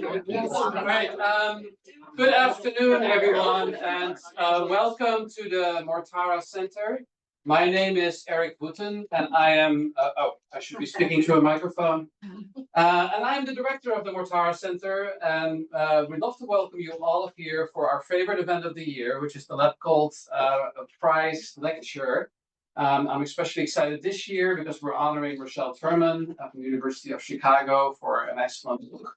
Right. Good afternoon, everyone, and welcome to the Mortara Center. My name is Eric Boutin, and I am, I should be speaking to a microphone. And I'm the director of the Mortara Center, and we'd love to welcome you all here for our favorite event of the year, which is the Lepgold Prize Lecture. I'm especially excited this year because we're honoring Rochelle Terman from the University of Chicago for an excellent book.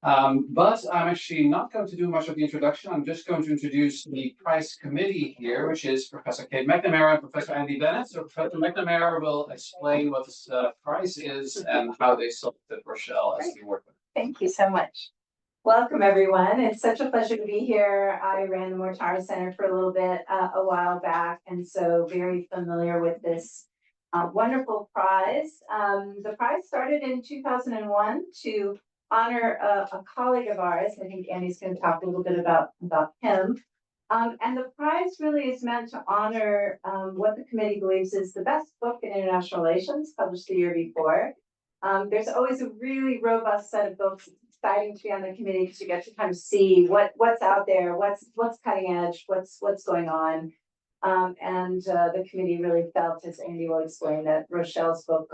But I'm actually not going to do much of the introduction. I'm just going to introduce the prize committee here, which is Professor Kate McNamara and Professor Andy Bennett. So Professor McNamara will explain what this prize is and how they selected Rochelle as the award winner. Thank you so much. Welcome, everyone. It's such a pleasure to be here. I ran the Mortara Center for a little bit a while back, and so very familiar with this wonderful prize. The prize started in 2001 to honor a colleague of ours. I think Andy's going to talk a little bit about him. And the prize really is meant to honor what the committee believes is the best book in international relations published the year before. There's always a really robust set of books. It's exciting to be on the committee because you get to kind of see what's out there, what's cutting edge, what's going on. And the committee really felt, as Andy will explain, that Rochelle's book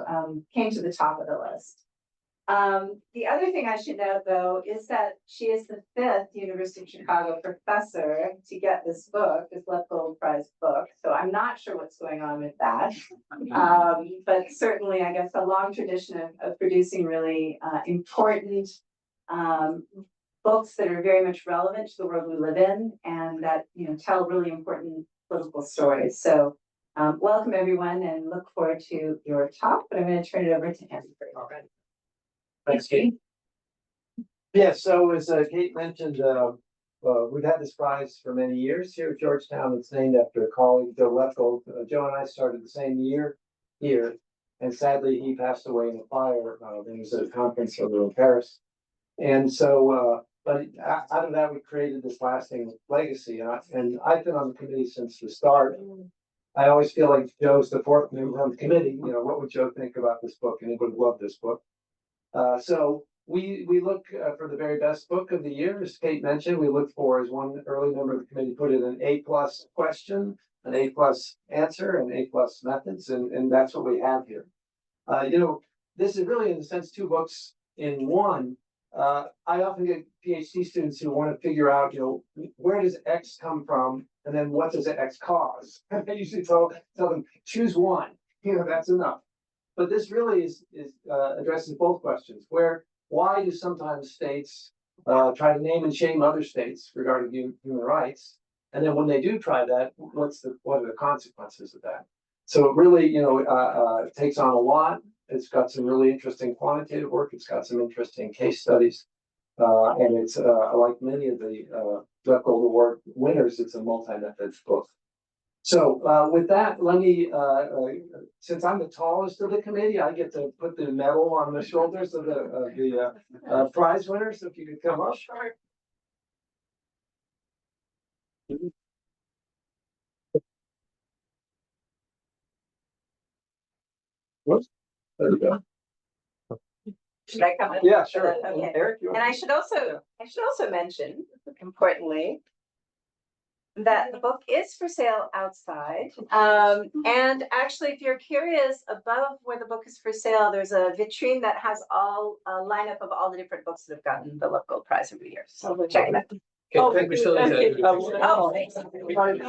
came to the top of the list. The other thing I should note, though, is that she is the 5th University of Chicago professor to get this book, this Lepgold Prize book. So I'm not sure what's going on with that. But certainly, I guess, a long tradition of producing really important books that are very much relevant to the world we live in and that, tell really important political stories. So welcome, everyone, and look forward to your talk. But I'm going to turn it over to Andy first. All right. Thanks, Kate. Yeah, so as Kate mentioned, we've had this prize for many years here at Georgetown. It's named after a colleague, Joe Lepgold. Joe and I started the same year here, and sadly he passed away in a fire. There was a conference over in Paris. And so, but out of that, we created this lasting legacy. And I've been on the committee since the start. I always feel like Joe's the 4th member on the committee. What would Joe think about this book? And he would love this book. So we look for the very best book of the year. As Kate mentioned, we look for, as one early member of the committee put it, an A+ question, an A+ answer, and A+ methods, and that's what we have here. This is really, in a sense, 2 books in one. I often get PhD students who want to figure out, where does X come from, and then what does X cause? I usually tell them, choose one. That's enough. But this really is addresses both questions. Why do sometimes states try to name and shame other states regarding human rights? And then when they do try that, what are the consequences of that? So it really, takes on a lot. It's got some really interesting quantitative work. It's got some interesting case studies. And it's like many of the Lepgold Award winners, it's a multi-method book. So with that, let me, since I'm the tallest of the committee, I get to put the medal on the shoulders of the prize winners. If you could come up. Whoops. There we go. Should I come in? Yeah, sure. Okay. Eric, and I should also mention, importantly, that the book is for sale outside. And actually, if you're curious, above where the book is for sale, there's a vitrine that has a lineup of all the different books that have gotten the Lepgold Prize over the years. So check it out. Okay, thank you so much. Oh, thanks. Can we all move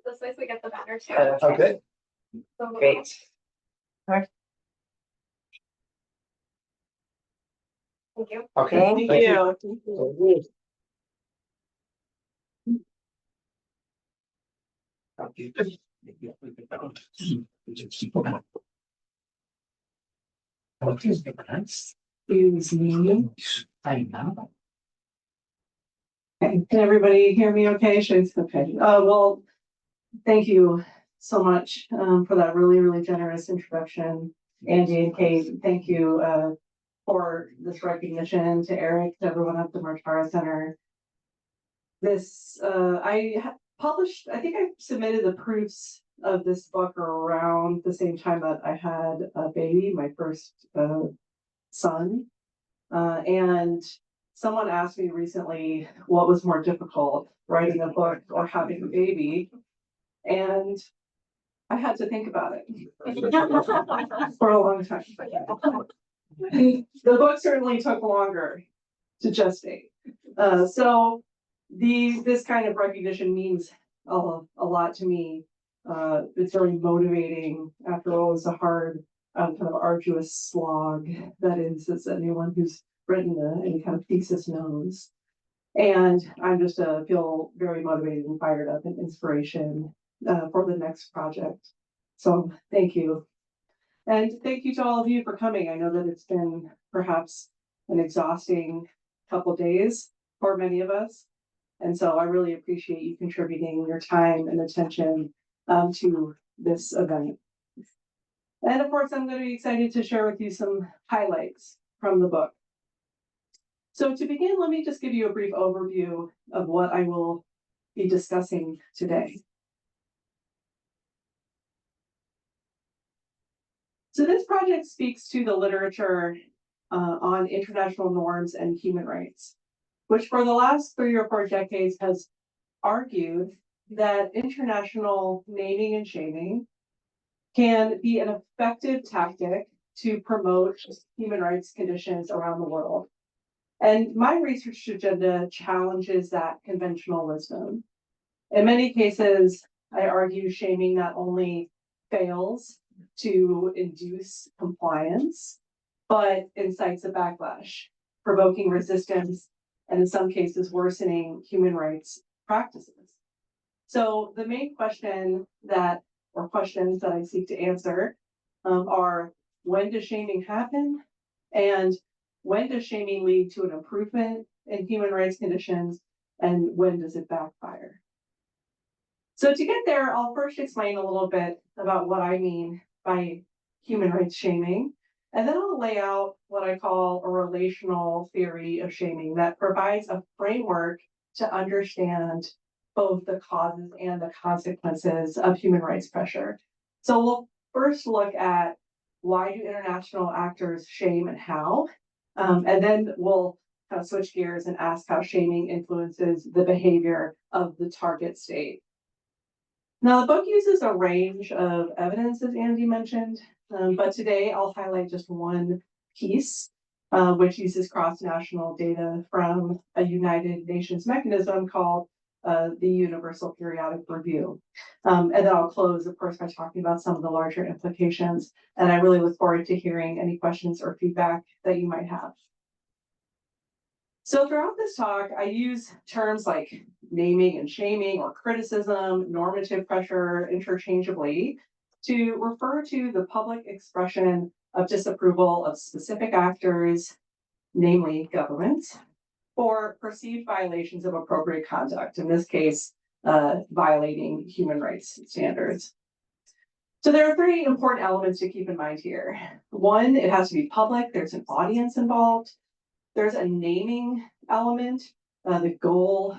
this way so we get the banner too? Okay. Great. Thank you. Okay. Thank you. Can everybody hear me okay? Okay. Well, thank you so much for that really, really generous introduction, Andy and Kate. Thank you for this recognition, to Eric, to everyone at the Mortara Center. I think I submitted the proofs of this book around the same time that I had a baby, my first son. And someone asked me recently what was more difficult, writing a book or having a baby. And I had to think about it for a long time. The book certainly took longer to gestate. So this kind of recognition means a lot to me. It's very motivating after all was a hard, kind of arduous slog that is, as anyone who's written any kind of thesis knows. And I'm just feel very motivated and fired up and inspiration for the next project. So thank you. And thank you to all of you for coming. I know that it's been perhaps an exhausting couple days for many of us. And so I really appreciate you contributing your time and attention to this event. And of course, I'm going to be excited to share with you some highlights from the book. So to begin, let me just give you a brief overview of what I will be discussing today. So this project speaks to the literature on international norms and human rights, which for the last 3 or 4 decades has argued that international naming and shaming can be an effective tactic to promote human rights conditions around the world. And my research agenda challenges that conventional wisdom. In many cases, I argue shaming not only fails to induce compliance, but incites a backlash, provoking resistance, and in some cases worsening human rights practices. So the main questions that I seek to answer are, when does shaming happen? And when does shaming lead to an improvement in human rights conditions? And when does it backfire? So to get there, I'll first explain a little bit about what I mean by human rights shaming. And then I'll lay out what I call a relational theory of shaming that provides a framework to understand both the causes and the consequences of human rights pressure. So we'll first look at, why do international actors shame and how? And then we'll kind of switch gears and ask how shaming influences the behavior of the target state. Now, the book uses a range of evidence, as Andy mentioned, but today I'll highlight just one piece, which uses cross-national data from a United Nations mechanism called the Universal Periodic Review. And then I'll close, of course, by talking about some of the larger implications. And I really look forward to hearing any questions or feedback that you might have. So throughout this talk, I use terms like naming and shaming or criticism, normative pressure interchangeably to refer to the public expression of disapproval of specific actors, namely governments, for perceived violations of appropriate conduct, in this case, violating human rights standards. So there are 3 important elements to keep in mind here. 1, it has to be public, there's an audience involved. There's a naming element, the goal,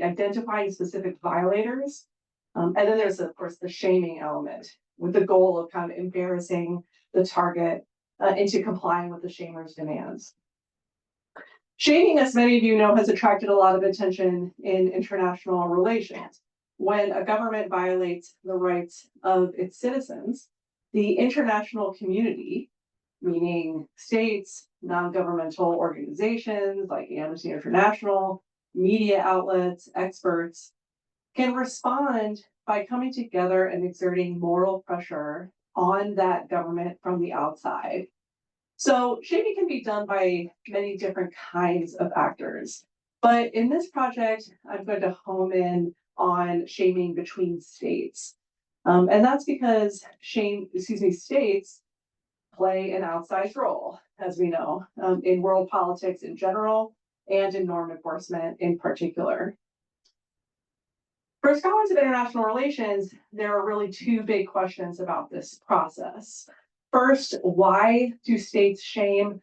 identifying specific violators. And then there's, of course, the shaming element with the goal of kind of embarrassing the target into complying with the shamer's demands. Shaming, as many of you know, has attracted a lot of attention in international relations. When a government violates the rights of its citizens, the international community, meaning states, non-governmental organizations like Amnesty International, media outlets, experts, can respond by coming together and exerting moral pressure on that government from the outside. So shaming can be done by many different kinds of actors. But in this project, I'm going to home in on shaming between states. And that's because states play an outsized role, as we know, in world politics in general and in norm enforcement in particular. For scholars of international relations, there are really 2 big questions about this process. First, why do states shame?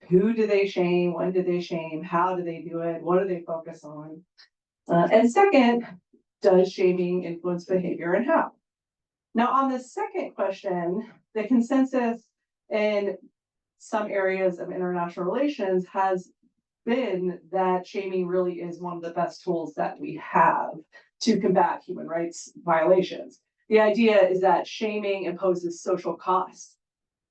Who do they shame? When do they shame? How do they do it? What do they focus on? And second, does shaming influence behavior and how? Now, on the second question, the consensus in some areas of international relations has been that shaming really is one of the best tools that we have to combat human rights violations. The idea is that shaming imposes social costs.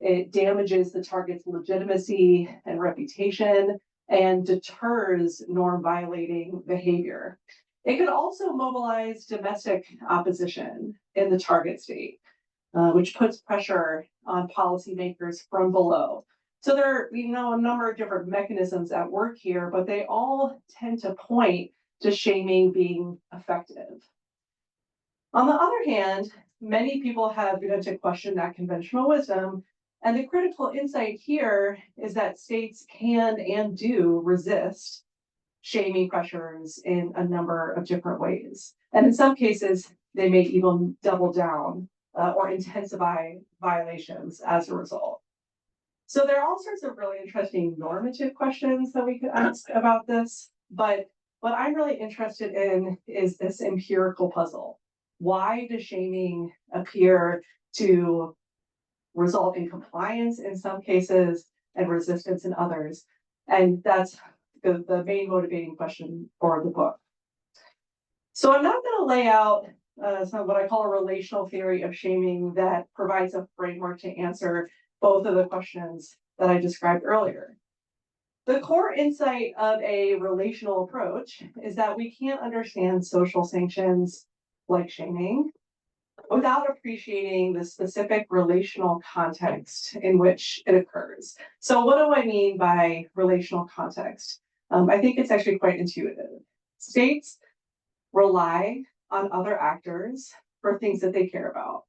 It damages the target's legitimacy and reputation and deters norm violating behavior. It could also mobilize domestic opposition in the target state, which puts pressure on policymakers from below. So there are, a number of different mechanisms at work here, but they all tend to point to shaming being effective. On the other hand, many people have begun to question that conventional wisdom, and the critical insight here is that states can and do resist shaming pressures in a number of different ways. And in some cases, they may even double down or intensify violations as a result. So there are all sorts of really interesting normative questions that we could ask about this, but what I'm really interested in is this empirical puzzle. Why does shaming appear to result in compliance in some cases and resistance in others? And that's the main motivating question for the book. So I'm not going to lay out some of what I call a relational theory of shaming that provides a framework to answer both of the questions that I described earlier. The core insight of a relational approach is that we can't understand social sanctions like shaming without appreciating the specific relational context in which it occurs. So what do I mean by relational context? I think it's actually quite intuitive. States rely on other actors for things that they care about.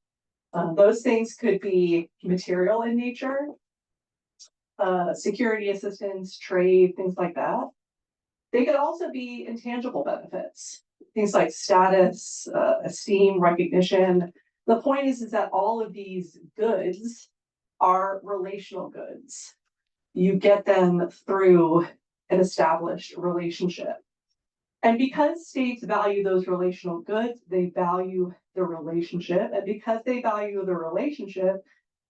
Those things could be material in nature, security assistance, trade, things like that. They could also be intangible benefits, things like status, esteem, recognition. The point is that all of these goods are relational goods. You get them through an established relationship. And because states value those relational goods, they value the relationship. And because they value the relationship,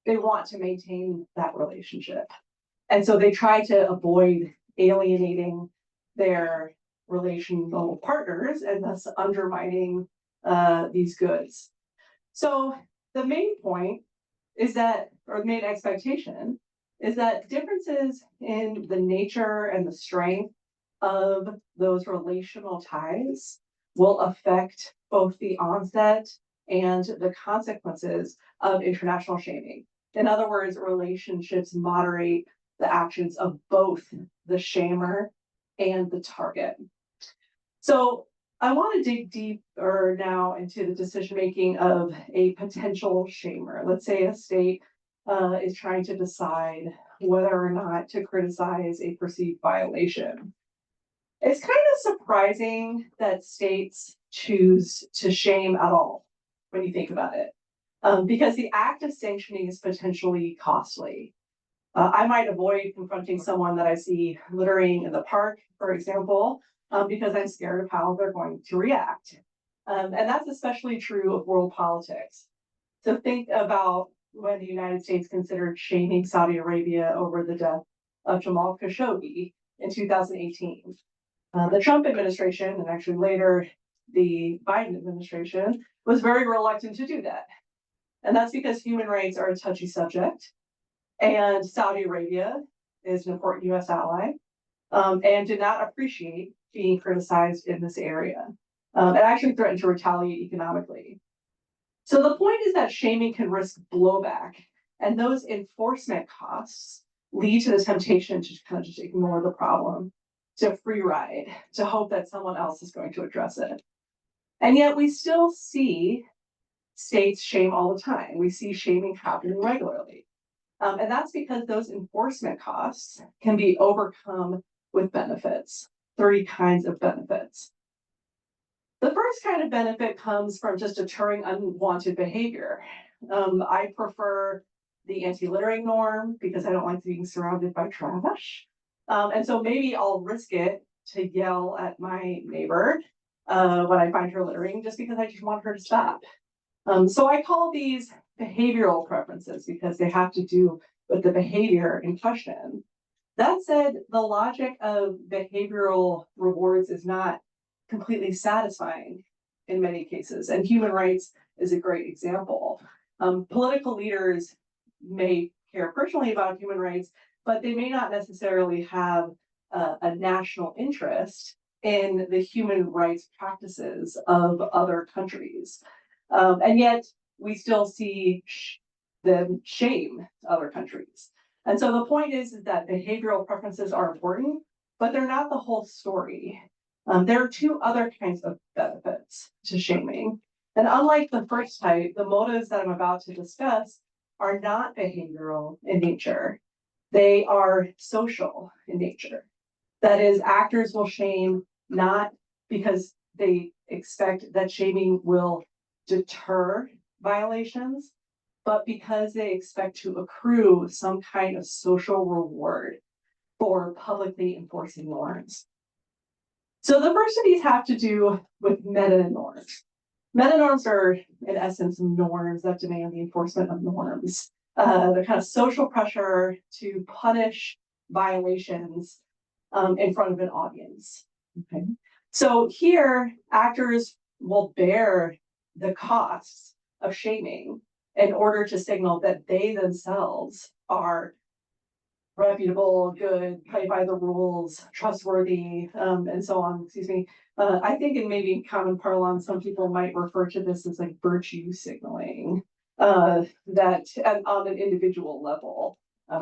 they want to maintain that relationship. And so they try to avoid alienating their relational partners and thus undermining these goods. So the main point is that, or the main expectation, is that differences in the nature and the strength of those relational ties will affect both the onset and the consequences of international shaming. In other words, relationships moderate the actions of both the shamer and the target. So I want to dig deeper now into the decision-making of a potential shamer. Let's say a state is trying to decide whether or not to criticize a perceived violation. It's kind of surprising that states choose to shame at all when you think about it, because the act of sanctioning is potentially costly. I might avoid confronting someone that I see littering in the park, for example, because I'm scared of how they're going to react. And that's especially true of world politics. So think about when the United States considered shaming Saudi Arabia over the death of Jamal Khashoggi in 2018. The Trump administration, and actually later the Biden administration, was very reluctant to do that. And that's because human rights are a touchy subject. And Saudi Arabia is an important US ally, and did not appreciate being criticized in this area. It actually threatened to retaliate economically. So the point is that shaming can risk blowback, and those enforcement costs lead to the temptation to kind of just ignore the problem, to free ride, to hope that someone else is going to address it. And yet we still see states shame all the time. We see shaming happening regularly. And that's because those enforcement costs can be overcome with benefits, 3 kinds of benefits. The first kind of benefit comes from just deterring unwanted behavior. I prefer the anti-littering norm because I don't like being surrounded by trash. And so maybe I'll risk it to yell at my neighbor when I find her littering, just because I just want her to stop. So I call these behavioral preferences because they have to do with the behavior in question. That said, the logic of behavioral rewards is not completely satisfying in many cases, and human rights is a great example. Political leaders may care personally about human rights, but they may not necessarily have a national interest in the human rights practices of other countries. And yet we still see them shame other countries. And so the point is that behavioral preferences are important, but they're not the whole story. There are two other kinds of benefits to shaming. And unlike the first type, the motives that I'm about to discuss are not behavioral in nature. They are social in nature. That is, actors will shame not because they expect that shaming will deter violations, but because they expect to accrue some kind of social reward for publicly enforcing norms. So the first of these have to do with meta-norms. Meta-norms are, in essence, norms that demand the enforcement of norms. The kind of social pressure to punish violations in front of an audience. Okay. So here, actors will bear the costs of shaming in order to signal that they themselves are reputable, good, play by the rules, trustworthy, and so on. Excuse me. I think in maybe common parlance, some people might refer to this as like virtue signaling, that on an individual level,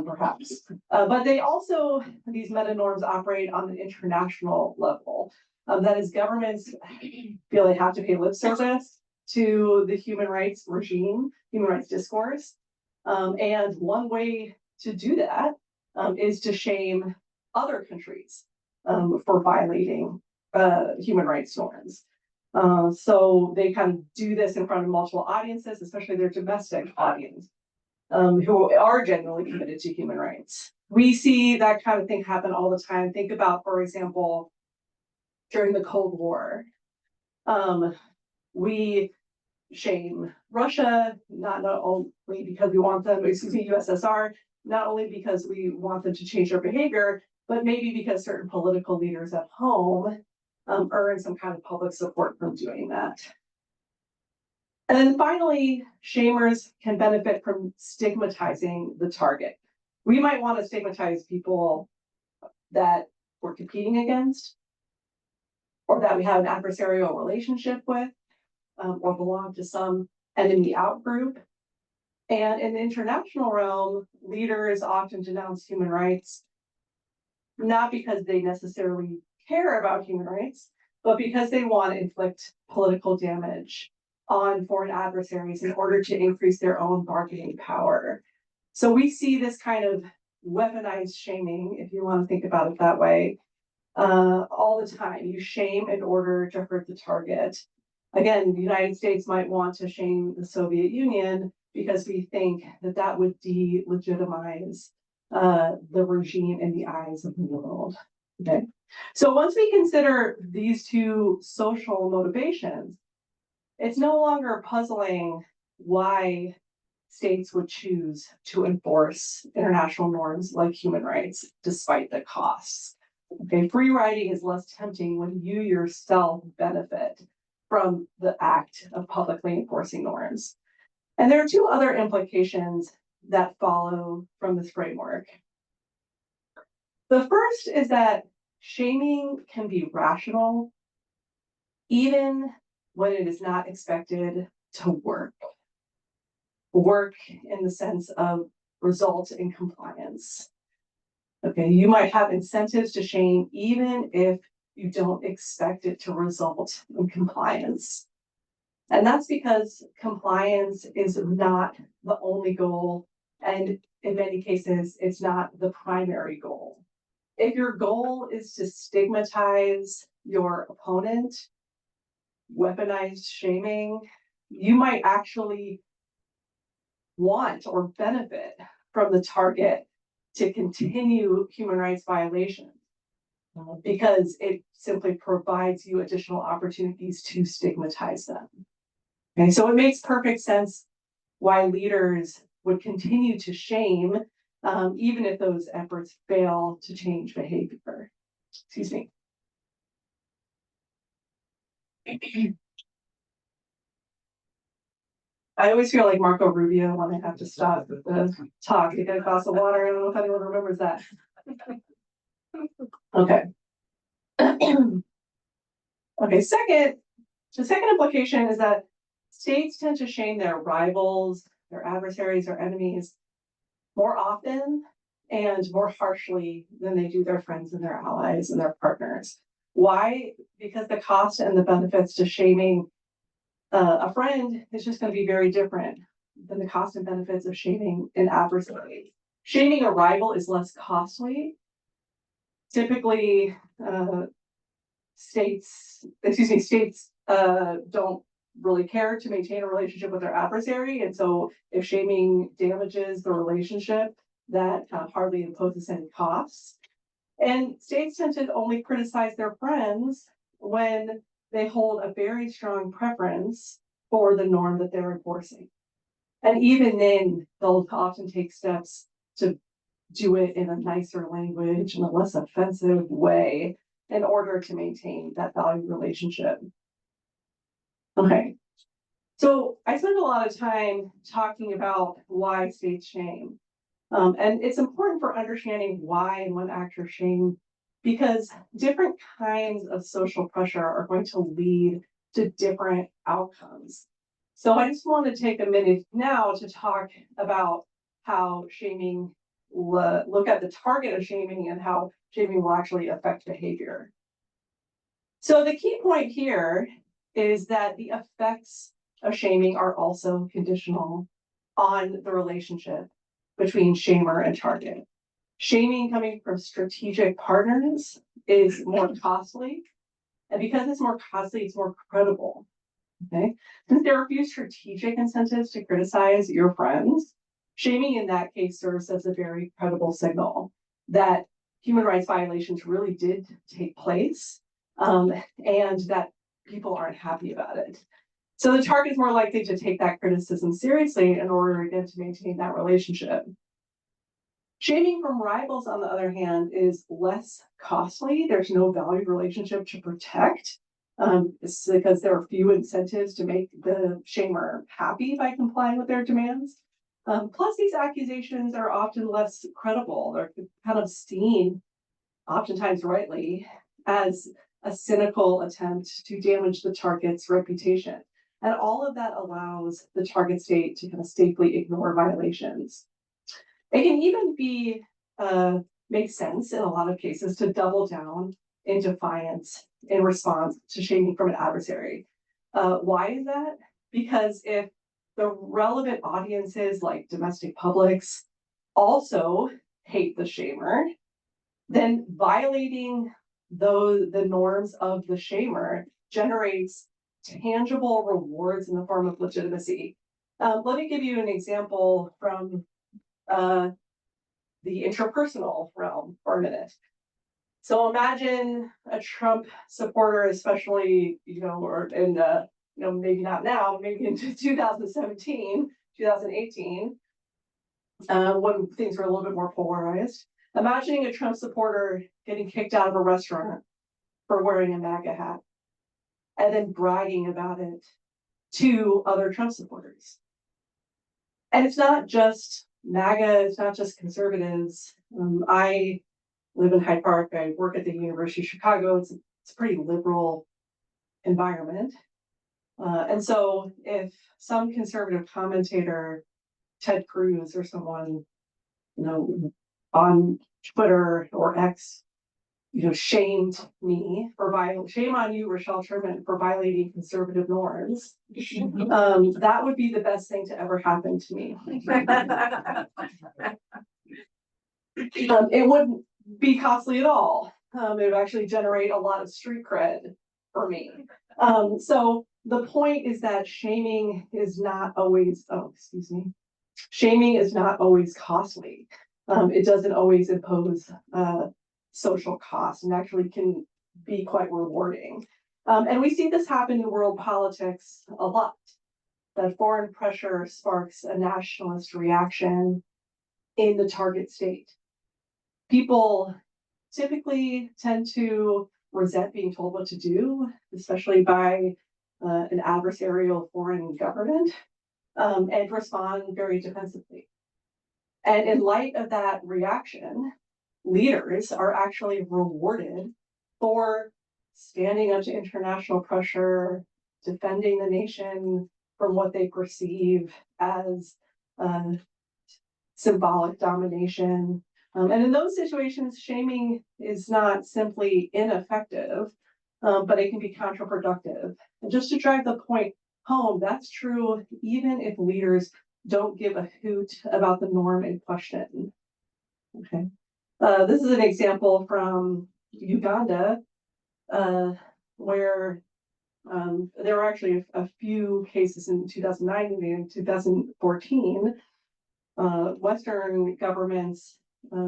perhaps. But they also, these meta norms operate on an international level. That is, governments feel they have to pay lip service to the human rights regime, human rights discourse. And one way to do that is to shame other countries for violating human rights norms. So they kind of do this in front of multiple audiences, especially their domestic audience, who are genuinely committed to human rights. We see that kind of thing happen all the time. Think about, for example, during the Cold War, we shame Russia, not only because we want them, USSR, not only because we want them to change their behavior, but maybe because certain political leaders at home earn some kind of public support from doing that. And then finally, shamers can benefit from stigmatizing the target. We might want to stigmatize people that we're competing against, or that we have an adversarial relationship with, or belong to some enemy outgroup. And in the international realm, leaders often denounce human rights, not because they necessarily care about human rights, but because they want to inflict political damage on foreign adversaries in order to increase their own bargaining power. So we see this kind of weaponized shaming, if you want to think about it that way, all the time. You shame in order to hurt the target. Again, the United States might want to shame the Soviet Union because we think that that would delegitimize the regime in the eyes of the world. Okay. So once we consider these two social motivations, it's no longer puzzling why states would choose to enforce international norms like human rights despite the costs. Okay, free riding is less tempting when you yourself benefit from the act of publicly enforcing norms. And there are two other implications that follow from this framework. The first is that shaming can be rational, even when it is not expected to work. Work in the sense of result in compliance. Okay, you might have incentives to shame even if you don't expect it to result in compliance. And that's because compliance is not the only goal, and in many cases, it's not the primary goal. If your goal is to stigmatize your opponent, weaponized shaming, you might actually want or benefit from the target to continue human rights violations because it simply provides you additional opportunities to stigmatize them. Okay, so it makes perfect sense why leaders would continue to shame even if those efforts fail to change behavior. Excuse me. I always feel like Marco Rubio when I have to stop the talk to get a glass of water. I don't know if anyone remembers that. Okay. Okay, the second implication is that states tend to shame their rivals, their adversaries, or enemies more often and more harshly than they do their friends and their allies and their partners. Why? Because the cost and the benefits to shaming a friend is just going to be very different than the cost and benefits of shaming an adversary. Shaming a rival is less costly. Typically, states don't really care to maintain a relationship with their adversary. And so if shaming damages the relationship, that hardly imposes any costs. And states tend to only criticize their friends when they hold a very strong preference for the norm that they're enforcing. And even then, they'll often take steps to do it in a nicer language, in a less offensive way, in order to maintain that valued relationship. Okay, so I spend a lot of time talking about why states shame. And it's important for understanding why and when actors shame, because different kinds of social pressure are going to lead to different outcomes. So I just want to take a minute now to talk about how shaming, look at the target of shaming and how shaming will actually affect behavior. So the key point here is that the effects of shaming are also conditional on the relationship between shamer and target. Shaming coming from strategic partners is more costly. And because it's more costly, it's more credible. Okay. Since there are few strategic incentives to criticize your friends, shaming in that case serves as a very credible signal that human rights violations really did take place, and that people aren't happy about it. So the target is more likely to take that criticism seriously in order again to maintain that relationship. Shaming from rivals, on the other hand, is less costly. There's no valued relationship to protect. It's because there are few incentives to make the shamer happy by complying with their demands. Plus, these accusations are often less credible. They're kind of seen, oftentimes rightly, as a cynical attempt to damage the target's reputation. And all of that allows the target state to kind of safely ignore violations. It can even be make sense in a lot of cases to double down in defiance in response to shaming from an adversary. Why is that? Because if the relevant audiences like domestic publics also hate the shamer, then violating the norms of the shamer generates tangible rewards in the form of legitimacy. Let me give you an example from the interpersonal realm for a minute. So imagine a Trump supporter, especially, or in, maybe not now, maybe in 2017, 2018, when things were a little bit more polarized. Imagining a Trump supporter getting kicked out of a restaurant for wearing a MAGA hat and then bragging about it to other Trump supporters. And it's not just MAGA, it's not just conservatives. I live in Hyde Park. I work at the University of Chicago. It's a pretty liberal environment. And so if some conservative commentator, Ted Cruz or someone, on Twitter or X, shamed me for shame on you, Rochelle Terman, for violating conservative norms. That would be the best thing to ever happen to me. It wouldn't be costly at all. It would actually generate a lot of street cred for me. So the point is that shaming is not always, shaming is not always costly. It doesn't always impose social costs and actually can be quite rewarding. And we see this happen in world politics a lot. That foreign pressure sparks a nationalist reaction. in the target state. People typically tend to resent being told what to do, especially by an adversarial foreign government, and respond very defensively. And in light of that reaction, leaders are actually rewarded for standing up to international pressure, defending the nation from what they perceive as symbolic domination. And in those situations, shaming is not simply ineffective, but it can be counterproductive. And just to drive the point home, that's true even if leaders don't give a hoot about the norm in question. Okay. This is an example from Uganda, where there were actually a few cases in 2009 and 2014. Western governments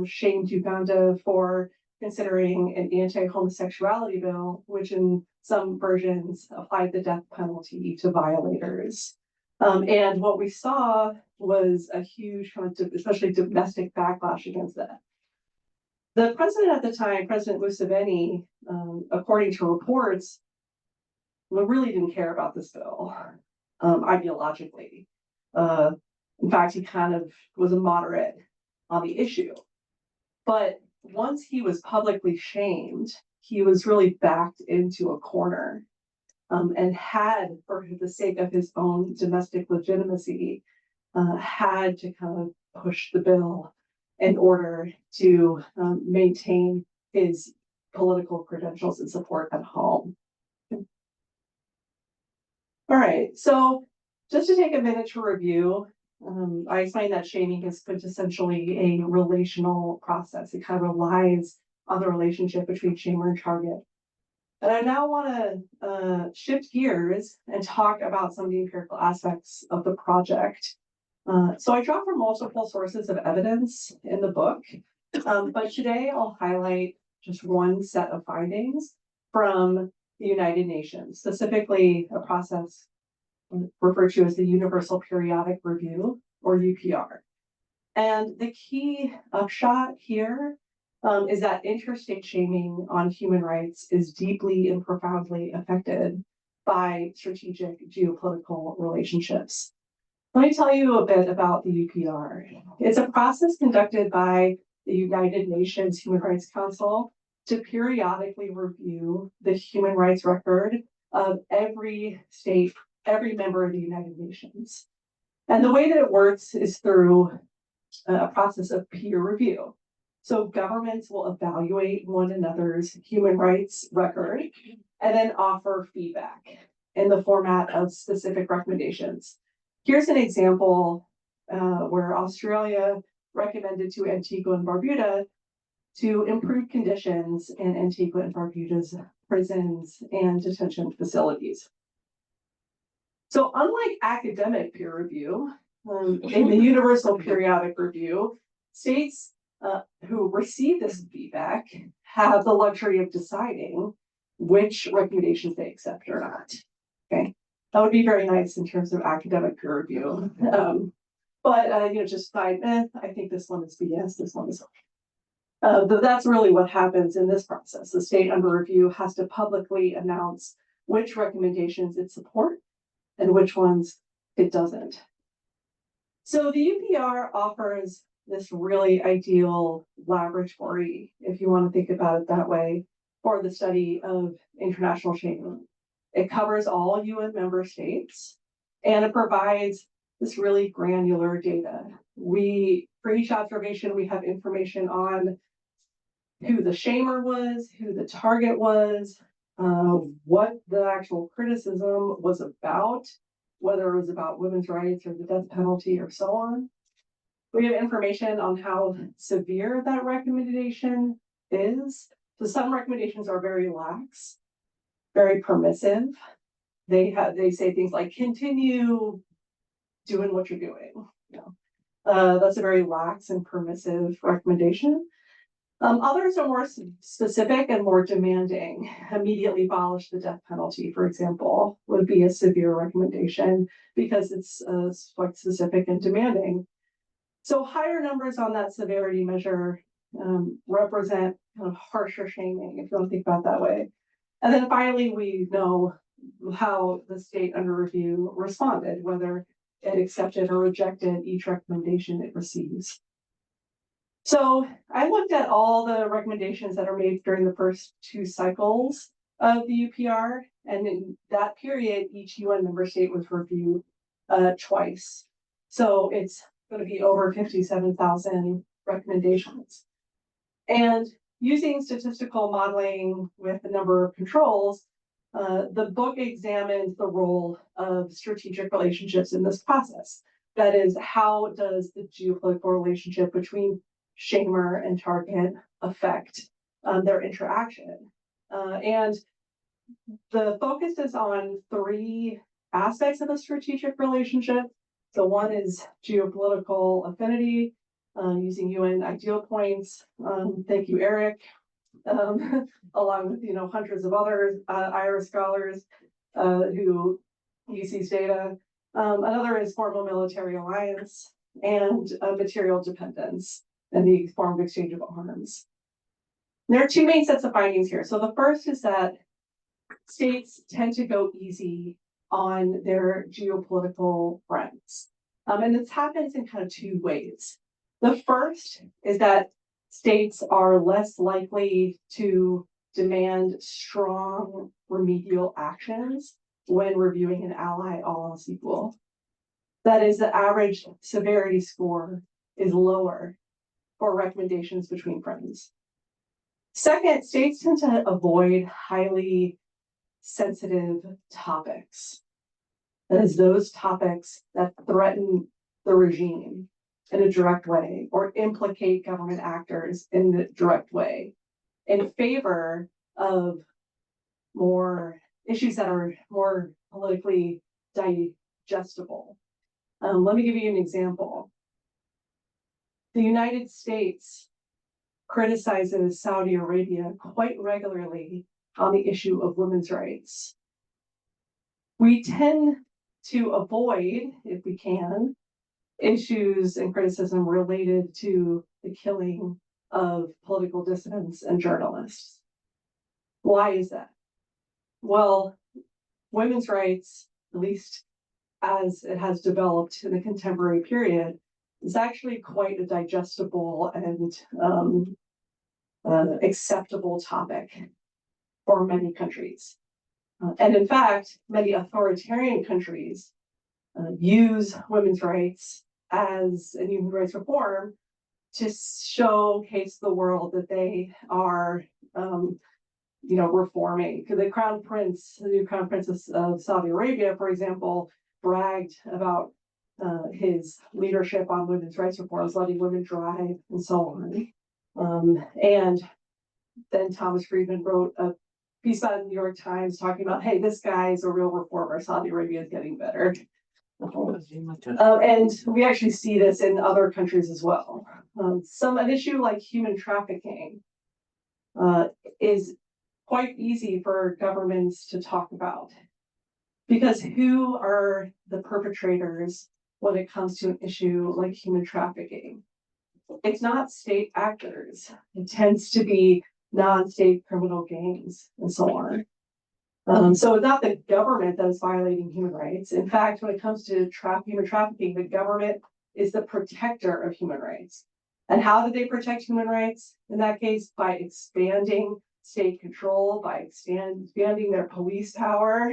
shamed Uganda for considering an anti-homosexuality bill, which in some versions applied the death penalty to violators. And what we saw was a huge kind of, especially domestic backlash against that. The president at the time, President Museveni, according to reports, really didn't care about this bill ideologically. In fact, he kind of was a moderate on the issue. But once he was publicly shamed, he was really backed into a corner, and had, for the sake of his own domestic legitimacy, had to kind of push the bill in order to maintain his political credentials and support at home. All right, so just to take a minute to review, I explained that shaming is quintessentially a relational process. It kind of relies on the relationship between shamer and target. And I now want to shift gears and talk about some of the empirical aspects of the project. So I draw from multiple sources of evidence in the book, but today I'll highlight just one set of findings from the United Nations, specifically a process referred to as the Universal Periodic Review, or UPR. And the key upshot here is that interstate shaming on human rights is deeply and profoundly affected by strategic geopolitical relationships. Let me tell you a bit about the UPR. It's a process conducted by the United Nations Human Rights Council to periodically review the human rights record of every state, every member of the United Nations. And the way that it works is through a process of peer review. So governments will evaluate one another's human rights record and then offer feedback in the format of specific recommendations. Here's an example where Australia recommended to Antigua and Barbuda to improve conditions in Antigua and Barbuda's prisons and detention facilities. So unlike academic peer review, in the Universal Periodic Review, states who receive this feedback have the luxury of deciding which recommendations they accept or not. Okay, that would be very nice in terms of academic peer review. But just decide, I think this one is BS, this one is okay. But that's really what happens in this process. The state under review has to publicly announce which recommendations it supports and which ones it doesn't. So the UPR offers this really ideal laboratory, if you want to think about it that way, for the study of international shaming. It covers all UN member states, and it provides this really granular data. For each observation, we have information on who the shamer was, who the target was, what the actual criticism was about, whether it was about women's rights or the death penalty or so on. We have information on how severe that recommendation is. So some recommendations are very lax, very permissive. They say things like continue doing what you're doing. That's a very lax and permissive recommendation. Others are more specific and more demanding. Immediately abolish the death penalty, for example, would be a severe recommendation because it's quite specific and demanding. So higher numbers on that severity measure represent kind of harsher shaming, if you want to think about it that way. And then finally, we know how the state under review responded, whether it accepted or rejected each recommendation it receives. So I looked at all the recommendations that are made during the first 2 cycles of the UPR, and in that period, each UN member state was reviewed twice. So it's going to be over 57,000 recommendations. And using statistical modeling with a number of controls, the book examines the role of strategic relationships in this process. That is, how does the geopolitical relationship between shamer and target affect their interaction? And the focus is on 3 aspects of a strategic relationship. So one is geopolitical affinity, using UN ideal points. Thank you, Eric. Along with hundreds of other IRA scholars who use these data. Another is formal military alliance and material dependence and the form of exchange of arms. There are 2 main sets of findings here. So the first is that states tend to go easy on their geopolitical friends. And this happens in kind of 2 ways. The first is that states are less likely to demand strong remedial actions when reviewing an ally, all else equal. That is, the average severity score is lower for recommendations between friends. Second, states tend to avoid highly sensitive topics. That is, those topics that threaten the regime in a direct way or implicate government actors in a direct way, in favor of more issues that are more politically digestible. Let me give you an example. The United States criticizes Saudi Arabia quite regularly on the issue of women's rights. We tend to avoid, if we can, issues and criticism related to the killing of political dissidents and journalists. Why is that? Well, women's rights, at least as it has developed in the contemporary period, is actually quite a digestible and acceptable topic for many countries. And in fact, many authoritarian countries use women's rights as a human rights reform to showcase the world that they are reforming. The crown prince, the new crown princess of Saudi Arabia, for example, bragged about his leadership on women's rights reforms, letting women drive and so on. And then Thomas Friedman wrote a piece about the New York Times talking about, hey, this guy is a real reformer. Saudi Arabia is getting better. And we actually see this in other countries as well. An issue like human trafficking is quite easy for governments to talk about, because who are the perpetrators when it comes to an issue like human trafficking? It's not state actors. It tends to be non-state criminal gangs and so on. So it's not the government that is violating human rights. In fact, when it comes to human trafficking, the government is the protector of human rights. And how do they protect human rights? In that case, by expanding state control, by expanding their police power,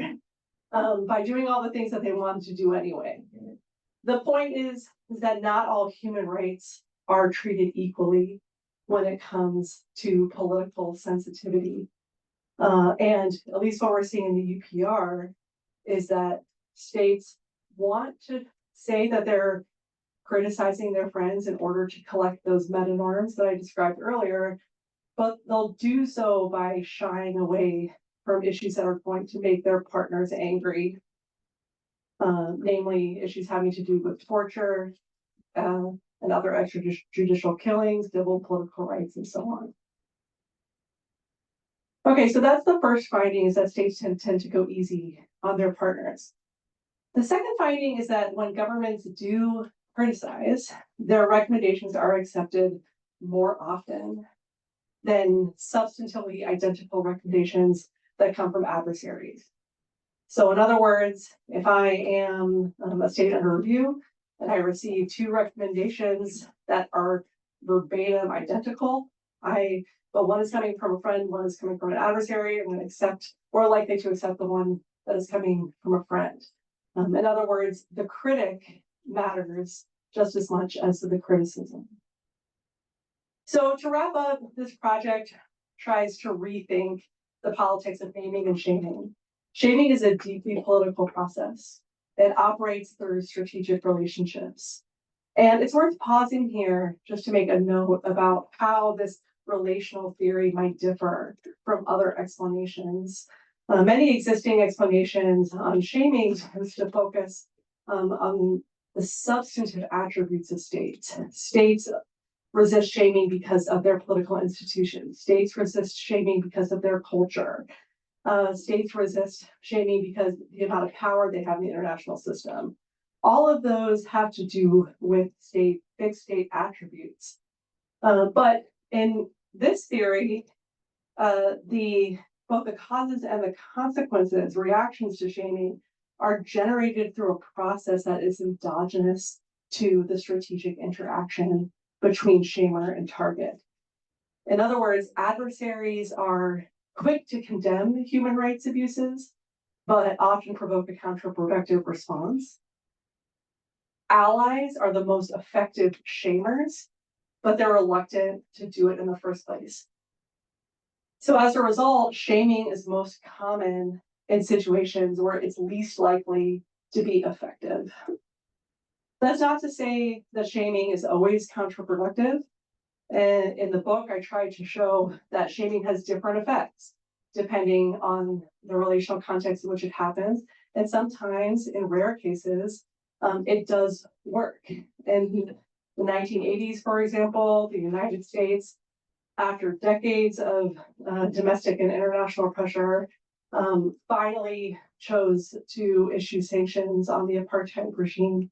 by doing all the things that they wanted to do anyway. The point is that not all human rights are treated equally when it comes to political sensitivity. And at least what we're seeing in the UPR is that states want to say that they're criticizing their friends in order to collect those meta norms that I described earlier, but they'll do so by shying away from issues that are going to make their partners angry, namely issues having to do with torture and other extrajudicial killings, civil political rights, and so on. Okay, so that's the first finding, is that states tend to go easy on their partners. The second finding is that when governments do criticize, their recommendations are accepted more often than substantively identical recommendations that come from adversaries. So in other words, if I am a state under review and I receive two recommendations that are verbatim identical, but one is coming from a friend, one is coming from an adversary, I'm going to accept, or likely to accept the one that is coming from a friend. In other words, the critic matters just as much as the criticism. So to wrap up, this project tries to rethink the politics of naming and shaming. Shaming is a deeply political process. It operates through strategic relationships. And it's worth pausing here just to make a note about how this relational theory might differ from other explanations. Many existing explanations on shaming tends to focus on the substantive attributes of states. States resist shaming because of their political institutions. States resist shaming because of their culture. States resist shaming because of the amount of power they have in the international system. All of those have to do with big state attributes. But in this theory, both the causes and the consequences, reactions to shaming, are generated through a process that is endogenous to the strategic interaction between shamer and target. In other words, adversaries are quick to condemn human rights abuses, but often provoke a counterproductive response. Allies are the most effective shamers, but they're reluctant to do it in the first place. So as a result, shaming is most common in situations where it's least likely to be effective. That's not to say that shaming is always counterproductive. And in the book, I tried to show that shaming has different effects depending on the relational context in which it happens. And sometimes, in rare cases, it does work. In the 1980s, for example, the United States, after decades of domestic and international pressure, finally chose to issue sanctions on the apartheid regime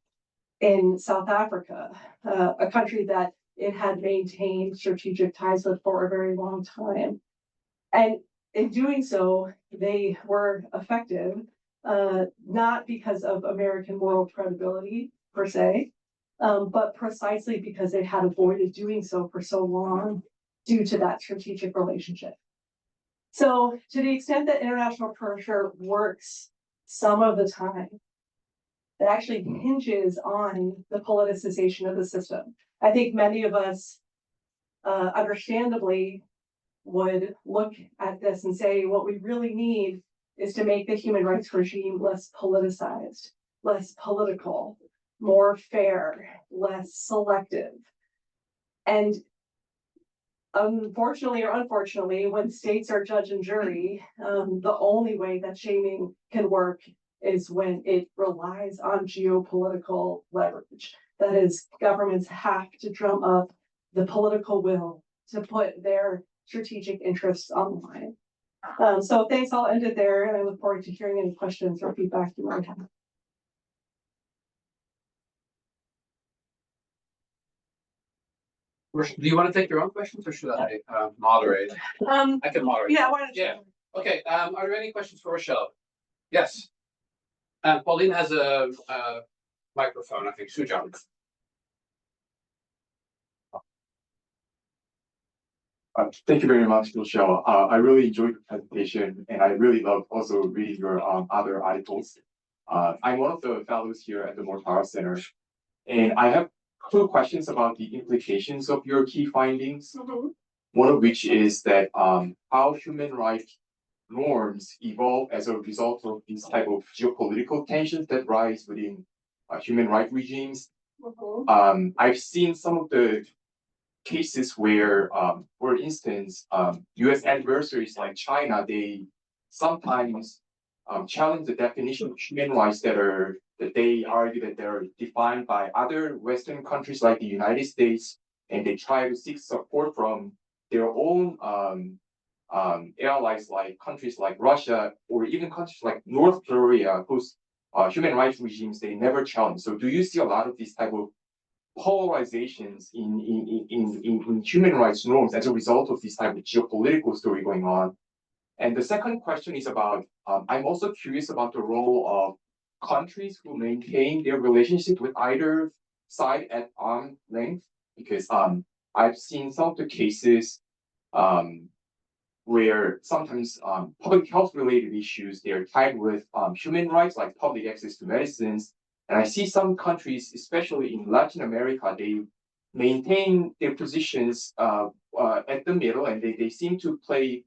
in South Africa, a country that it had maintained strategic ties with for a very long time. And in doing so, they were effective, not because of American moral credibility per se, but precisely because they had avoided doing so for so long due to that strategic relationship. So to the extent that international pressure works some of the time, it actually hinges on the politicization of the system. I think many of us, understandably, would look at this and say, what we really need is to make the human rights regime less politicized, less political, more fair, less selective. And unfortunately or unfortunately, when states are judge and jury, the only way that shaming can work is when it relies on geopolitical leverage. That is, governments have to drum up the political will to put their strategic interests on the line. So thanks, I'll end it there, and I look forward to hearing any questions or feedback you might have. Do you want to take your own questions or should I moderate? I can moderate. Yeah, why don't you? Yeah. Okay. Are there any questions for Rochelle? Yes. Pauline has a microphone, I think. Sujan. Thank you very much, Rochelle. I really enjoyed the presentation, and I really love also reading your other articles. I'm one of the fellows here at the Mortara Center, and I have two questions about the implications of your key findings. Mm-hmm. One of which is that how human rights norms evolve as a result of these type of geopolitical tensions that rise within human rights regimes. Mm-hmm. I've seen some of the cases where, for instance, U.S. adversaries like China, they sometimes challenge the definition of human rights that they argue that they're defined by other Western countries like the United States, and they try to seek support from their own allies, like countries like Russia, or even countries like North Korea, whose human rights regimes they never challenge. So do you see a lot of these type of polarizations in human rights norms as a result of this type of geopolitical story going on. And the second question is about, I'm also curious about the role of countries who maintain their relationship with either side at arm's length, because I've seen some of the cases where sometimes public health related issues, they're tied with human rights, like public access to medicines. And I see some countries, especially in Latin America, they maintain their positions at the middle, and they seem to play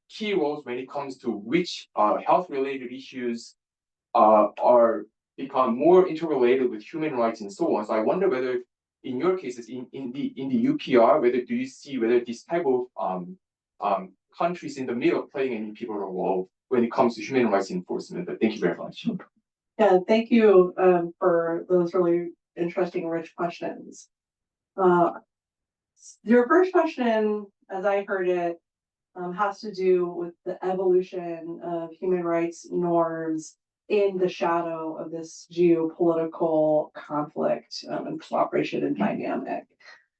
key roles when it comes to which health related issues are become more interrelated with human rights and so on. So I wonder whether in your cases in the UPR, whether do you see whether this type of countries in the middle playing any pivotal role when it comes to human rights enforcement? But thank you very much. Yeah, thank you for those really interesting, rich questions. Your first question, as I heard it, has to do with the evolution of human rights norms in the shadow of this geopolitical conflict and cooperation and dynamic.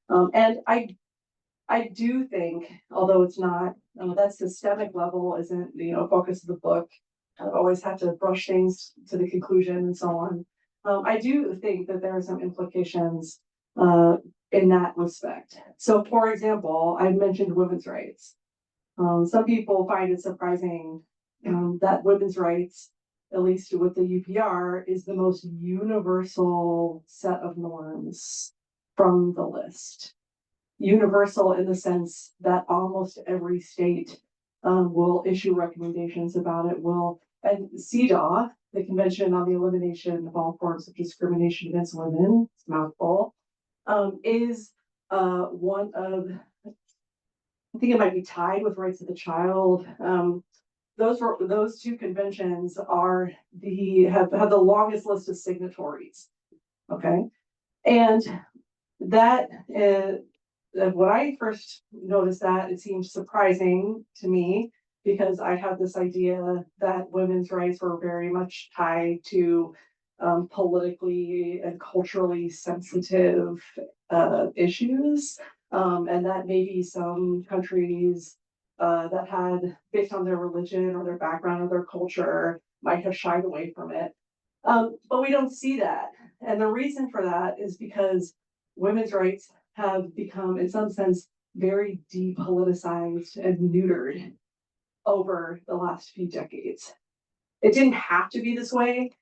And I do think, although it's not, that systemic level isn't, focus of the book. I've always had to brush things to the conclusion and so on. I do think that there are some implications in that respect. So for example, I mentioned women's rights. Some people find it surprising that women's rights, at least with the UPR, is the most universal set of norms from the list. Universal in the sense that almost every state will issue recommendations about it, and CEDAW, the Convention on the Elimination of All Forms of Discrimination Against Women, it's a mouthful, is one of, I think it might be tied with rights of the child. Those two conventions have the longest list of signatories. Okay, and that when I first noticed that, it seemed surprising to me because I had this idea that women's rights were very much tied to politically and culturally sensitive issues, and that maybe some countries that had, based on their religion or their background or their culture, might have shied away from it. But we don't see that. And the reason for that is because women's rights have become, in some sense, very depoliticized and neutered over the last few decades. It didn't have to be this way.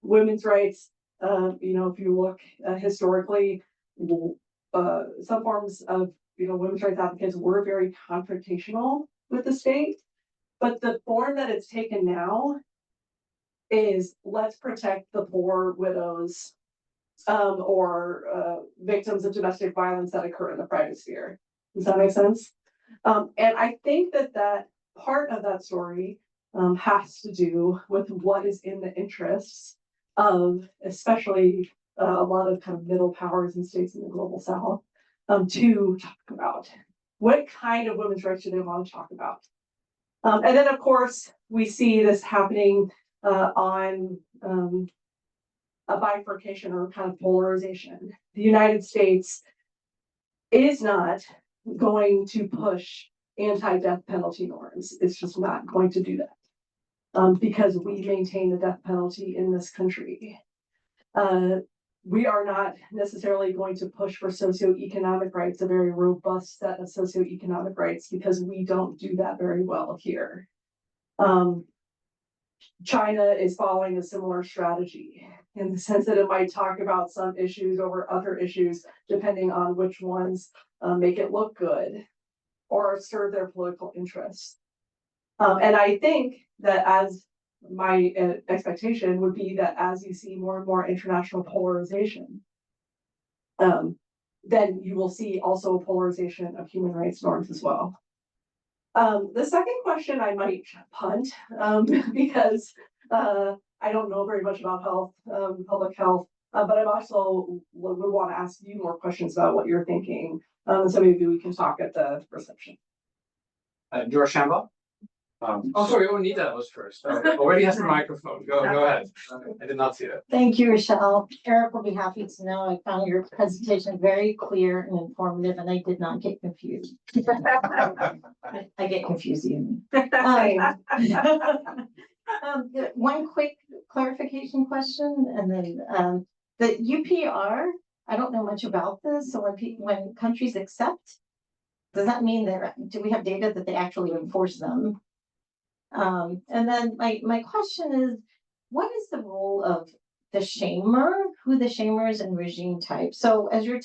Women's rights, if you look historically, some forms of women's rights advocates were very confrontational with the state, but the form that it's taken now is let's protect the poor widows or victims of domestic violence that occur in the private sphere. Does that make sense? And I think that part of that story has to do with what is in the interests of especially a lot of kind of middle powers and states in the global south to talk about. What kind of women's rights do they want to talk about? And then, of course, we see this happening on a bifurcation or kind of polarization. The United States is not going to push anti-death penalty norms. It's just not going to do that because we maintain the death penalty in this country. We are not necessarily going to push for socioeconomic rights, a very robust set of socioeconomic rights, because we don't do that very well here. China is following a similar strategy in the sense that it might talk about some issues over other issues, depending on which ones make it look good or serve their political interests. And I think that as my expectation would be that as you see more and more international polarization, then you will see also a polarization of human rights norms as well. The second question I might punt because I don't know very much about health, public health, but I also would want to ask you more questions about what you're thinking. So maybe we can talk at the reception. George Shambaugh? Oh, sorry, Onita was first. Already has the microphone. Go ahead. I did not see that. Thank you, Rochelle. Eric will be happy to know I found your presentation very clear and informative, and I did not get confused. I get confused even. One quick clarification question, and then the UPR. I don't know much about this. So when countries accept, does that mean do we have data that they actually enforce them? And then my question is, what is the role of the shamer, who the shamers and regime type? So as you're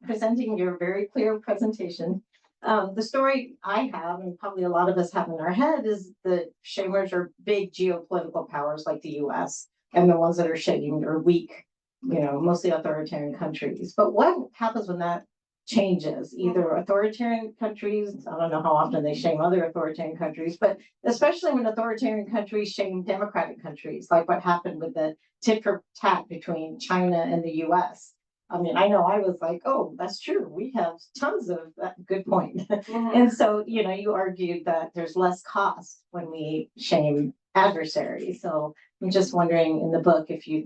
presenting your very clear presentation, the story I have, and probably a lot of us have in our head, is the shamers are big geopolitical powers like the US, and the ones that are shaming are weak, mostly authoritarian countries. But what happens when that changes? Either authoritarian countries, I don't know how often they shame other authoritarian countries, but especially when authoritarian countries shame democratic countries, like what happened with the tit for tat between China and the US. I mean, I know I was like, oh, that's true. We have tons of good point. And so, you argued that there's less cost when we shame adversaries. So I'm just wondering in the book if you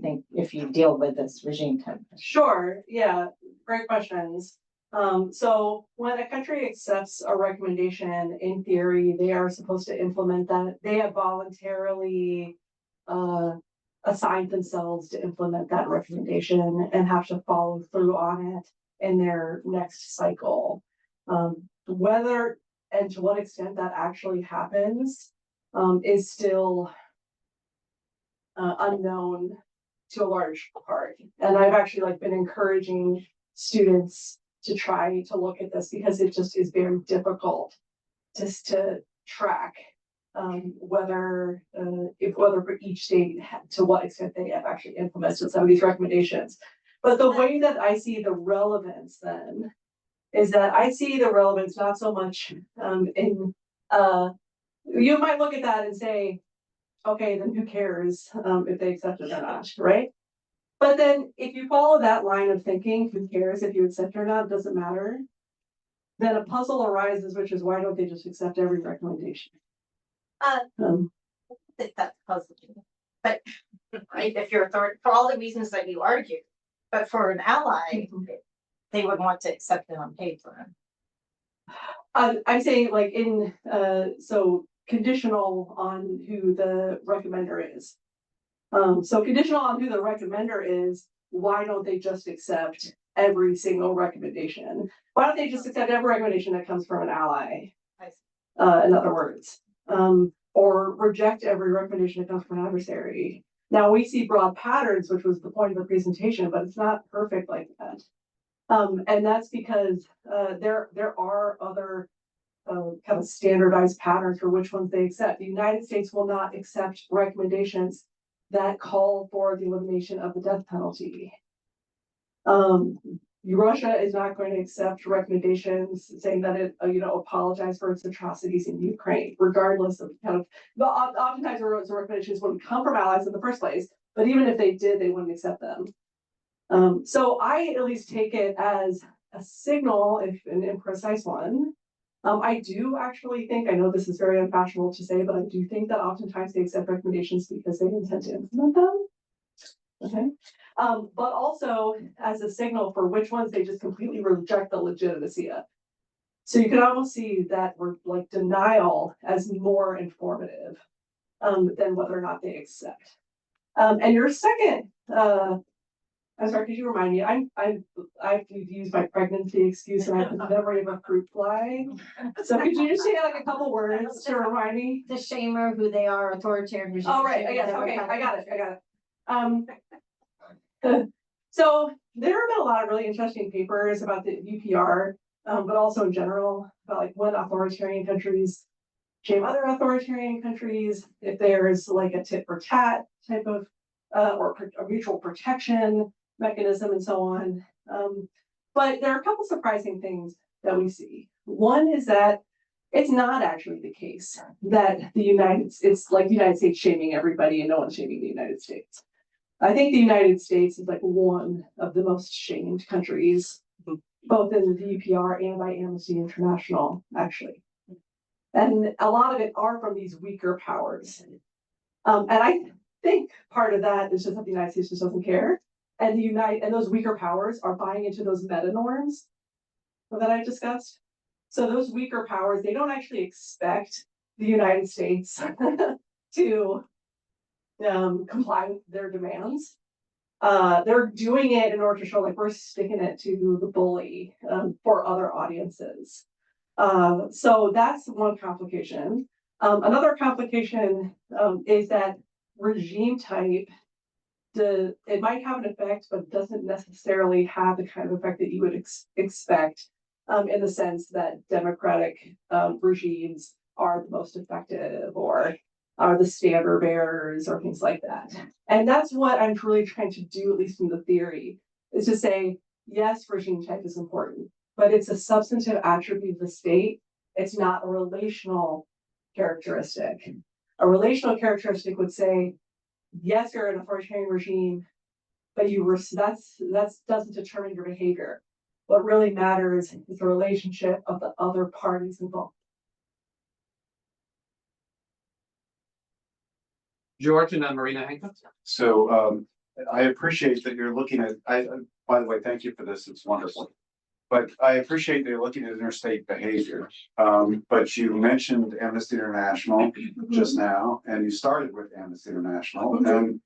deal with this regime type. Sure, yeah, great questions. So when a country accepts a recommendation, in theory, they are supposed to implement that. They have voluntarily assigned themselves to implement that recommendation and have to follow through on it in their next cycle. Whether and to what extent that actually happens is still unknown to a large part. And I've actually been encouraging students to try to look at this because it just is very difficult just to track whether for each state to what extent they have actually implemented some of these recommendations. But the way that I see the relevance then is that I see the relevance not so much in you might look at that and say, okay, then who cares if they accept it or not, right? But then if you follow that line of thinking, who cares if you accept or not, doesn't matter, then a puzzle arises, which is why don't they just accept every recommendation? I think that's puzzling. But right, if you're for all the reasons that you argue, but for an ally, they would want to accept it on paper. I'm saying so conditional on who the recommender is. So conditional on who the recommender is, why don't they just accept every single recommendation? Why don't they just accept every recommendation that comes from an ally? In other words, or reject every recommendation that comes from an adversary. Now we see broad patterns, which was the point of the presentation, but it's not perfect like that. And that's because there are other kind of standardized patterns for which ones they accept. The United States will not accept recommendations that call for the elimination of the death penalty. Russia is not going to accept recommendations saying that it, apologize for its atrocities in Ukraine, regardless of oftentimes the recommendations wouldn't come from allies in the first place, but even if they did, they wouldn't accept them. So I at least take it as a signal, if an imprecise one. I do actually think, I know this is very unfashionable to say, but I do think that oftentimes they accept recommendations because they intend to implement them. Okay. But also as a signal for which ones they just completely reject the legitimacy of. So you can almost see that we're denial as more informative than whether or not they accept. And your second, I'm sorry, could you remind me? I have to use my pregnancy excuse and I have the memory of a fruit fly. So could you just say a couple words to remind me? The shamer, who they are, authoritarian regime. Oh, right, I guess, okay, I got it. So there have been a lot of really interesting papers about the UPR, but also in general about when authoritarian countries shame other authoritarian countries, if there's a tit for tat type of or a mutual protection mechanism and so on. But there are a couple surprising things that we see. One is that it's not actually the case that the United States shaming everybody and no one's shaming the United States. I think the United States is one of the most shamed countries, both in the UPR and by Amnesty International, actually. And a lot of it are from these weaker powers. And I think part of that is just that the United States just doesn't care. And those weaker powers are buying into those meta norms that I discussed. So those weaker powers, they don't actually expect the United States to comply with their demands. They're doing it in order to show like we're sticking it to the bully for other audiences. So that's one complication. Another complication is that regime type. It might have an effect, but it doesn't necessarily have the kind of effect that you would expect in the sense that democratic regimes are the most effective or are the standard bearers or things like that. And that's what I'm really trying to do, at least from the theory, is to say, yes, regime type is important, but it's a substantive attribute of the state. It's not a relational characteristic. A relational characteristic would say, yes, you're an authoritarian regime, but that doesn't determine your behavior. What really matters is the relationship of the other parties involved. George and then Marina Henke. So I appreciate that you're looking at, by the way, thank you for this, it's wonderful. But I appreciate that you're looking at interstate behavior. But you mentioned Amnesty International just now, and you started with Amnesty International. And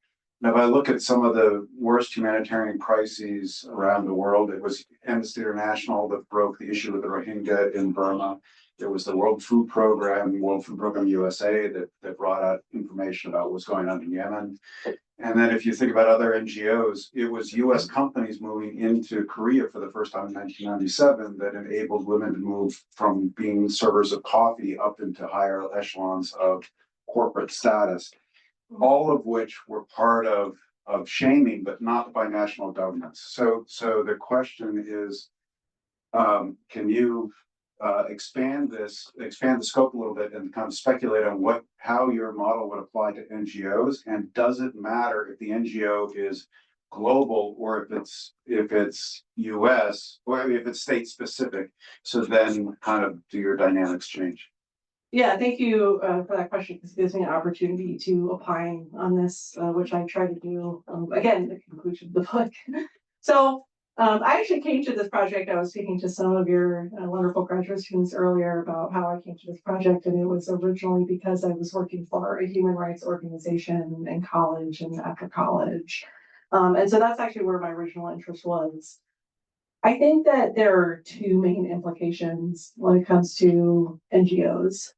if I look at some of the worst humanitarian crises around the world, it was Amnesty International that broke the issue with the Rohingya in Burma. There was the World Food Program USA that brought out information about what's going on in Yemen. And then if you think about other NGOs, it was US companies moving into Korea for the first time in 1997 that enabled women to move from being servers of coffee up into higher echelons of corporate status, all of which were part of shaming, but not by national governments. So the question is, can you expand the scope a little bit and kind of speculate on how your model would apply to NGOs, and does it matter if the NGO is global or if it's US or if it's state specific? So then kind of do your dynamics change? Yeah, thank you for that question, because it gives me an opportunity to opine on this, which I try to do, again, the conclusion of the book. So I actually came to this project. I was speaking to some of your wonderful graduate students earlier about how I came to this project, and it was originally because I was working for a human rights organization in college and after college. And so that's actually where my original interest was. I think that there are two main implications when it comes to NGOs.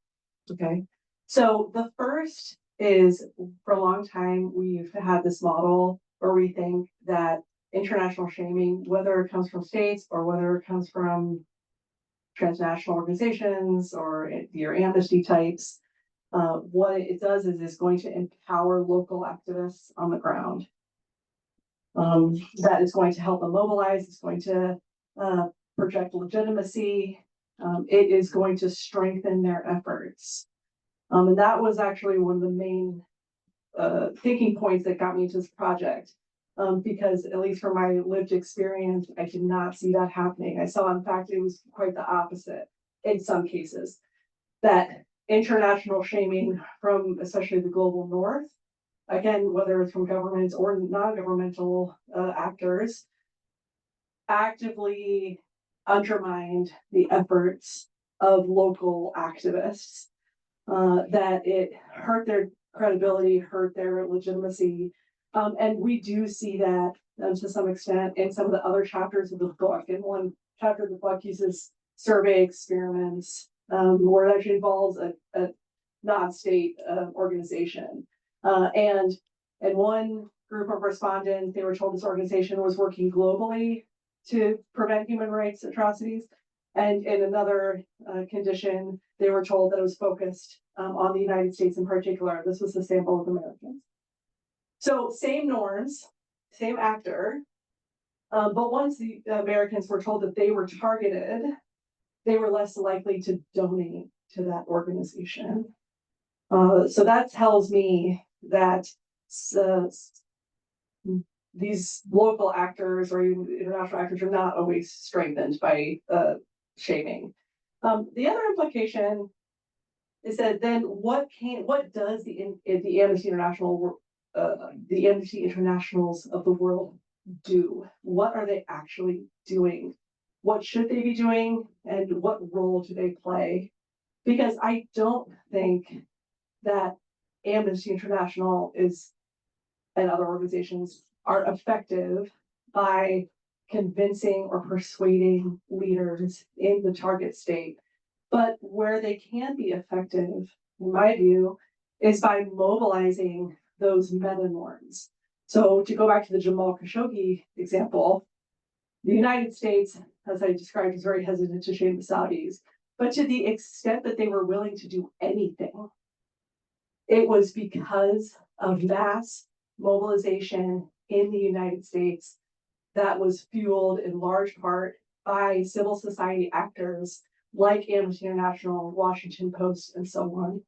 Okay, so the first is, for a long time, we've had this model where we think that international shaming, whether it comes from states or whether it comes from transnational organizations or your amnesty types, what it does is it's going to empower local activists on the ground. That is going to help them mobilize, it's going to project legitimacy, it is going to strengthen their efforts. And that was actually one of the main thinking points that got me into this project. Because at least from my lived experience, I did not see that happening. I saw, in fact, it was quite the opposite in some cases, that international shaming from especially the global north, again, whether it's from governments or non-governmental actors, actively undermined the efforts of local activists, that it hurt their credibility, hurt their legitimacy. And we do see that to some extent in some of the other chapters of the book. In one chapter of the book uses survey experiments, where it actually involves a non-state organization. And one group of respondents, they were told this organization was working globally to prevent human rights atrocities. And in another condition, they were told that it was focused on the United States in particular. This was a sample of Americans. So same norms, same actor, but once the Americans were told that they were targeted, they were less likely to donate to that organization. So that tells me that these local actors or even international actors are not always strengthened by shaming. The other implication is that then what does the Amnesty International, the Amnesty Internationals of the world do? What are they actually doing? What should they be doing? And what role do they play? Because I don't think that Amnesty International and other organizations are effective by convincing or persuading leaders in the target state. But where they can be effective, in my view, is by mobilizing those meta norms. So to go back to the Jamal Khashoggi example, the United States, as I described, is very hesitant to shame the Saudis. But to the extent that they were willing to do anything, it was because of mass mobilization in the United States that was fueled in large part by civil society actors like Amnesty International, Washington Post, and so on.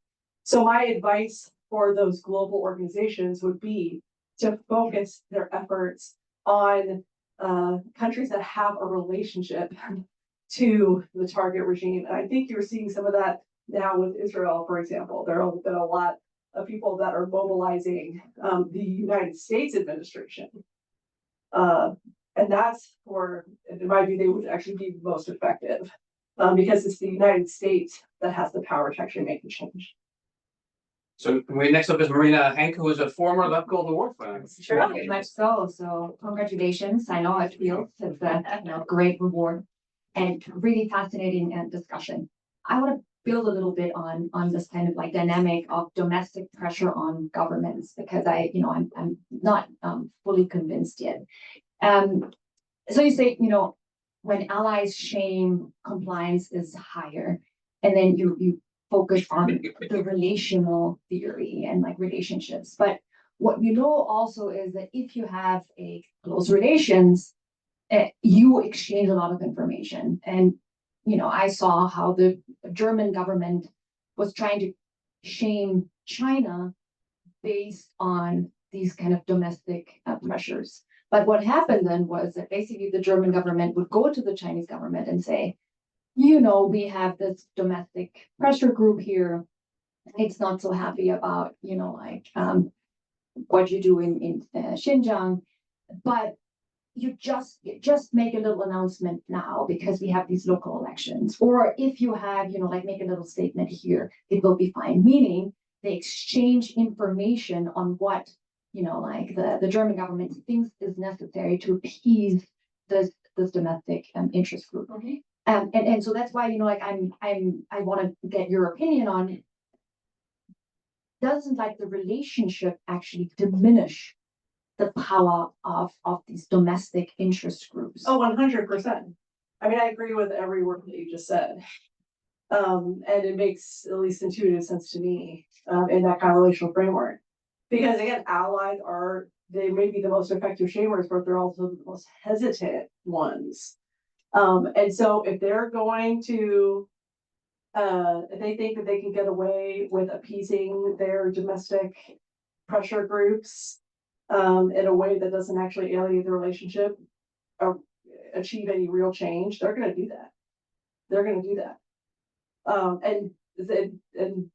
So my advice for those global organizations would be to focus their efforts on countries that have a relationship to the target regime. And I think you're seeing some of that now with Israel, for example. There have been a lot of people that are mobilizing the United States administration. And that's in my view, they would actually be most effective because it's the United States that has the power to actually make the change. So next up is Marina Henk, who is a former Lepgold Award finalist. Sure, very much so. So congratulations. I know it feels it's a great reward and really fascinating discussion. I want to build a little bit on this kind of like dynamic of domestic pressure on governments because I'm not fully convinced yet. So you say, when allies shame, compliance is higher, and then you focus on the relational theory and like relationships. But what we know also is that if you have a close relations, you exchange a lot of information. And, I saw how the German government was trying to shame China based on these kind of domestic pressures. But what happened then was that basically the German government would go to the Chinese government and say, we have this domestic pressure group here. It's not so happy about, what you do in Xinjiang, but you just make a little announcement now because we have these local elections. Or if you have, make a little statement here, it will be fine. Meaning they exchange information on what, the German government thinks is necessary to appease this domestic interest group. Okay. And so that's why, I want to get your opinion on it. Doesn't the relationship actually diminish the power of these domestic interest groups? Oh, 100%. I mean, I agree with every word that you just said. And it makes at least intuitive sense to me in that kind of relational framework. Because again, allies they may be the most effective shamers, but they're also the most hesitant ones. And so if they're going to, if they think that they can get away with appeasing their domestic pressure groups in a way that doesn't actually alienate the relationship or achieve any real change, they're going to do that. They're going to do that. And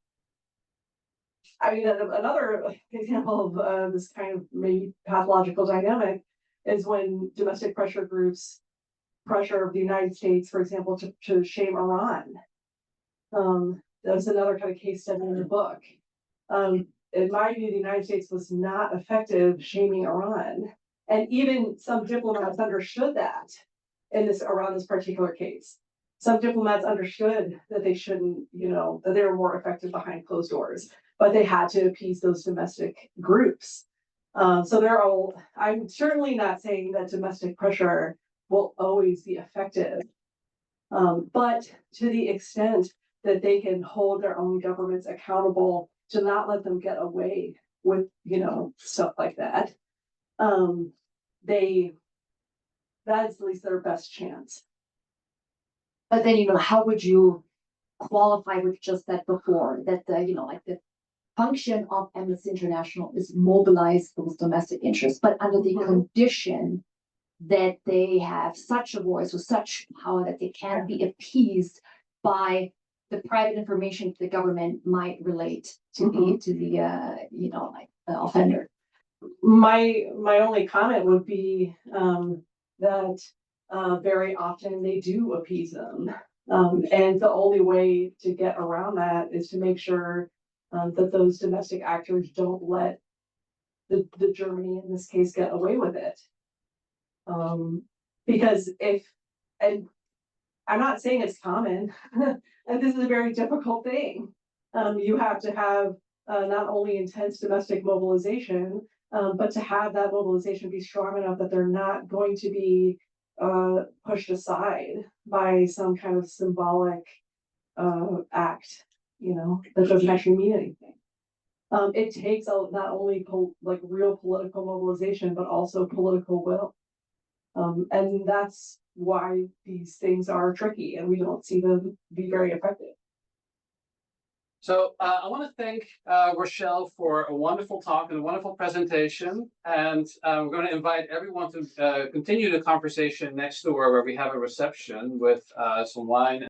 I mean, another example of this kind of maybe pathological dynamic is when domestic pressure groups pressure the United States, for example, to shame Iran. That's another kind of case study in the book. In my view, the United States was not effective shaming Iran. And even some diplomats understood that around this particular case. Some diplomats understood that they shouldn't, that they were more effective behind closed doors, but they had to appease those domestic groups. So I'm certainly not saying that domestic pressure will always be effective. But to the extent that they can hold their own governments accountable to not let them get away with, stuff like that, that's at least their best chance. But then, how would you qualify with just that before that the function of Amnesty International is mobilize those domestic interests, but under the condition that they have such a voice or such power that they can be appeased by the private information to the government might relate to the you know, like the offender. My only comment would be, that, very often they do appease them. And the only way to get around that is to make sure, that those domestic actors don't let the Germany in this case get away with it. Because and I'm not saying it's common, and this is a very difficult thing. You have to have, not only intense domestic mobilization, but to have that mobilization be strong enough that they're not going to be, pushed aside by some kind of symbolic, act, you know, that doesn't actually mean anything. It takes not only like real political mobilization, but also political will. And that's why these things are tricky and we don't see them be very effective. So I want to thank Rochelle for a wonderful talk and a wonderful presentation. And we're going to invite everyone to continue the conversation next door where we have a reception with some wine